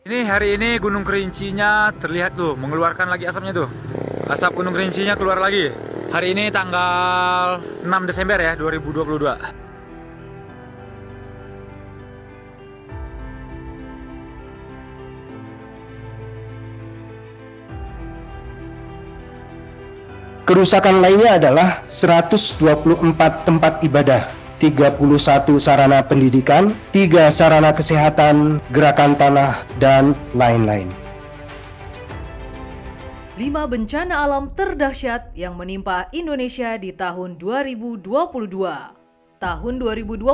Ini hari ini Gunung Kerincinya terlihat tuh mengeluarkan lagi asapnya tuh. Asap Gunung Kerincinya keluar lagi. Hari ini tanggal 6 Desember ya 2022. Kerusakan lainnya adalah 124 tempat ibadah, 31 sarana pendidikan, 3 sarana kesehatan, gerakan tanah, dan lain-lain. 5 bencana alam terdahsyat yang menimpa Indonesia di tahun 2022. Tahun 2022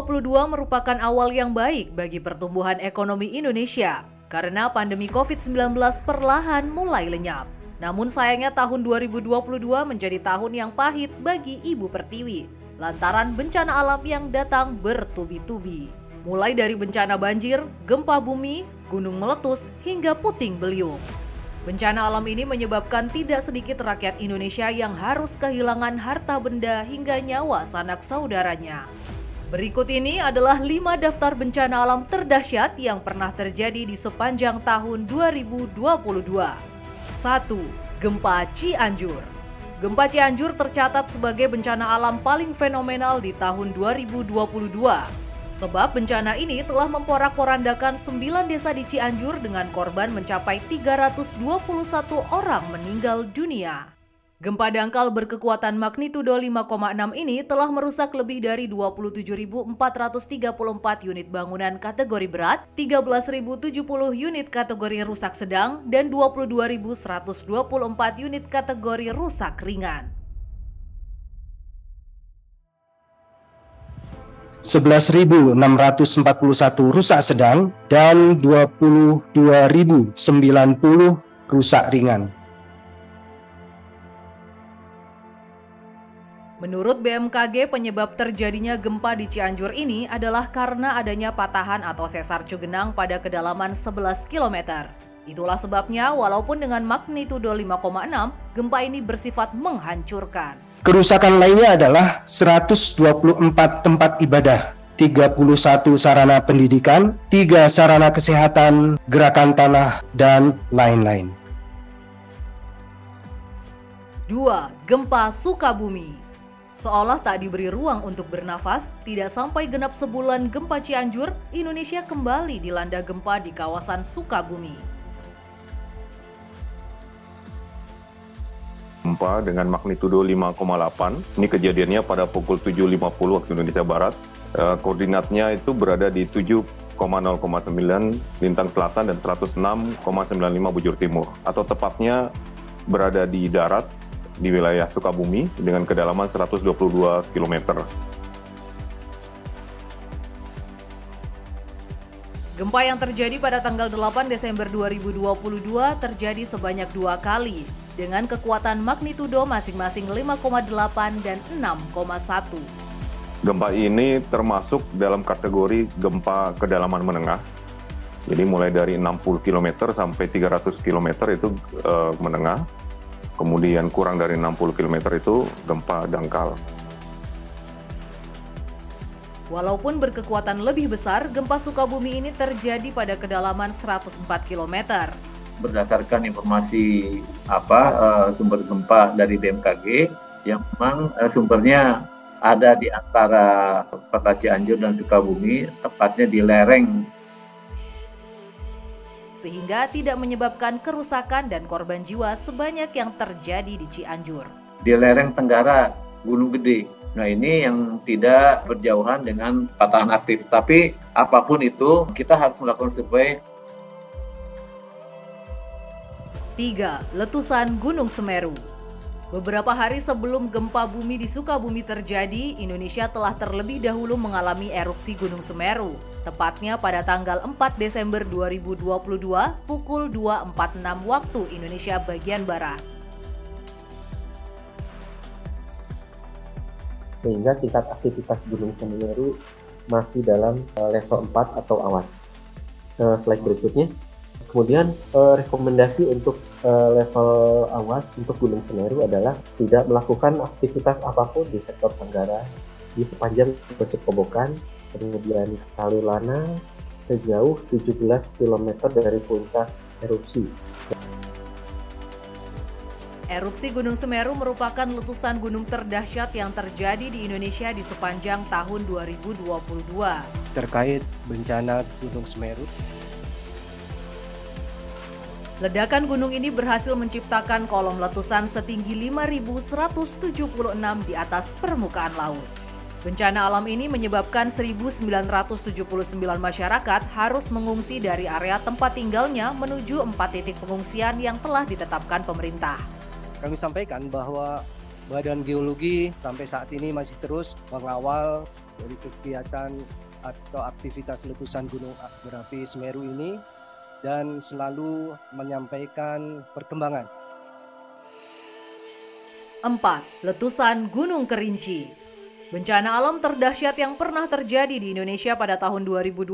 merupakan awal yang baik bagi pertumbuhan ekonomi Indonesia karena pandemi COVID-19 perlahan mulai lenyap. Namun sayangnya tahun 2022 menjadi tahun yang pahit bagi Ibu Pertiwi lantaran bencana alam yang datang bertubi-tubi. Mulai dari bencana banjir, gempa bumi, gunung meletus, hingga puting beliung. Bencana alam ini menyebabkan tidak sedikit rakyat Indonesia yang harus kehilangan harta benda hingga nyawa sanak saudaranya. Berikut ini adalah 5 daftar bencana alam terdahsyat yang pernah terjadi di sepanjang tahun 2022. 1. Gempa Cianjur. Gempa Cianjur tercatat sebagai bencana alam paling fenomenal di tahun 2022. Sebab bencana ini telah memporak-porandakan 9 desa di Cianjur dengan korban mencapai 321 orang meninggal dunia. Gempa dangkal berkekuatan magnitudo 5,6 ini telah merusak lebih dari 27.434 unit bangunan kategori berat, 13.070 unit kategori rusak sedang, dan 22.124 unit kategori rusak ringan. 11.641 rusak sedang dan 22.090 rusak ringan. Menurut BMKG, penyebab terjadinya gempa di Cianjur ini adalah karena adanya patahan atau sesar Cugenang pada kedalaman 11 km. Itulah sebabnya walaupun dengan magnitudo 5,6, gempa ini bersifat menghancurkan. Kerusakan lainnya adalah 124 tempat ibadah, 31 sarana pendidikan, 3 sarana kesehatan, gerakan tanah, dan lain-lain. 2. Gempa Sukabumi. Seolah tak diberi ruang untuk bernafas, tidak sampai genap sebulan gempa Cianjur, Indonesia kembali dilanda gempa di kawasan Sukabumi. Gempa dengan magnitudo 5,8, ini kejadiannya pada pukul 7.50 waktu Indonesia Barat. Koordinatnya itu berada di 7,09 lintang selatan dan 106,95 bujur timur, atau tepatnya berada di darat di wilayah Sukabumi dengan kedalaman 122 km. Gempa yang terjadi pada tanggal 8 Desember 2022 terjadi sebanyak 2 kali dengan kekuatan magnitudo masing-masing 5,8 dan 6,1. Gempa ini termasuk dalam kategori gempa kedalaman menengah. Jadi mulai dari 60 km sampai 300 km itu menengah. Kemudian kurang dari 60 km itu gempa dangkal. Walaupun berkekuatan lebih besar, gempa Sukabumi ini terjadi pada kedalaman 104 km. Berdasarkan informasi sumber gempa dari BMKG, yang memang sumbernya ada di antara kota Cianjur dan Sukabumi, tepatnya di lereng, sehingga tidak menyebabkan kerusakan dan korban jiwa sebanyak yang terjadi di Cianjur. Di lereng tenggara Gunung Gede. Nah, ini yang tidak berjauhan dengan patahan aktif. Tapi apapun itu, kita harus melakukan survei. 3. Letusan Gunung Semeru. Beberapa hari sebelum gempa bumi di Sukabumi terjadi, Indonesia telah terlebih dahulu mengalami erupsi Gunung Semeru, tepatnya pada tanggal 4 Desember 2022 pukul 2.46 waktu Indonesia bagian Barat. Sehingga tingkat aktivitas Gunung Semeru masih dalam level 4 atau awas. Slide berikutnya. Kemudian rekomendasi untuk level awas untuk Gunung Semeru adalah tidak melakukan aktivitas apapun di sektor Tenggara di sepanjang Besuk Kobokan, kemudian Kalulana, sejauh 17 km dari puncak erupsi. Erupsi Gunung Semeru merupakan letusan gunung terdahsyat yang terjadi di Indonesia di sepanjang tahun 2022. Terkait bencana Gunung Semeru, Ledakan gunung ini berhasil menciptakan kolom letusan setinggi 5.176 di atas permukaan laut. Bencana alam ini menyebabkan 1.979 masyarakat harus mengungsi dari area tempat tinggalnya menuju 4 titik pengungsian yang telah ditetapkan pemerintah. kami sampaikan bahwa Badan Geologi sampai saat ini masih terus mengawal dari kegiatan atau aktivitas letusan gunung berapi Semeru ini dan selalu menyampaikan perkembangan. 4. Letusan Gunung Kerinci. Bencana alam terdahsyat yang pernah terjadi di Indonesia pada tahun 2022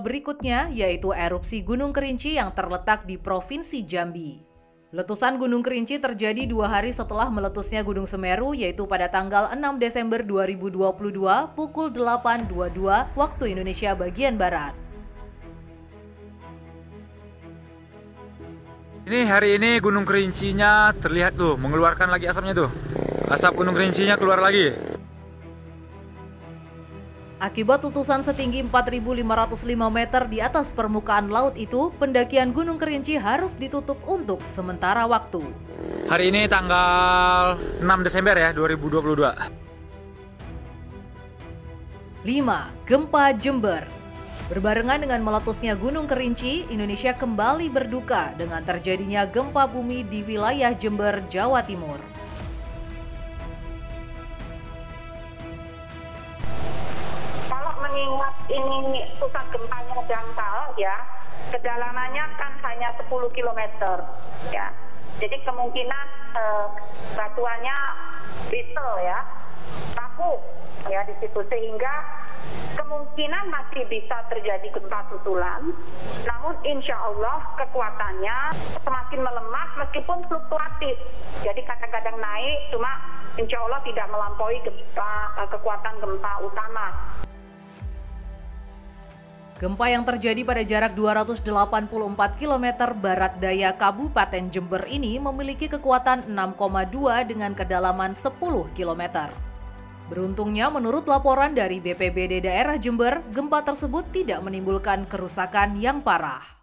berikutnya yaitu erupsi Gunung Kerinci yang terletak di Provinsi Jambi. Letusan Gunung Kerinci terjadi 2 hari setelah meletusnya Gunung Semeru yaitu pada tanggal 6 Desember 2022 pukul 8.22 waktu Indonesia bagian Barat. Ini hari ini Gunung Kerincinya terlihat tuh mengeluarkan lagi asapnya tuh. Asap Gunung Kerincinya keluar lagi. Akibat letusan setinggi 4.505 meter di atas permukaan laut itu, pendakian Gunung Kerinci harus ditutup untuk sementara waktu. Hari ini tanggal 6 Desember ya 2022. 5. Gempa Jember. Berbarengan dengan meletusnya Gunung Kerinci, Indonesia kembali berduka dengan terjadinya gempa bumi di wilayah Jember, Jawa Timur. Mengingat ini pusat gempanya dangkal ya, kedalamannya kan hanya 10 km ya. Jadi kemungkinan batuannya brittle ya, kaku ya di situ sehingga kemungkinan masih bisa terjadi gempa susulan. Namun insya Allah kekuatannya semakin melemah meskipun fluktuatif. Jadi kadang-kadang naik, cuma insya Allah tidak melampaui kekuatan gempa utama. Gempa yang terjadi pada jarak 284 km barat daya Kabupaten Jember ini memiliki kekuatan 6,2 dengan kedalaman 10 km. Beruntungnya menurut laporan dari BPBD daerah Jember, gempa tersebut tidak menimbulkan kerusakan yang parah.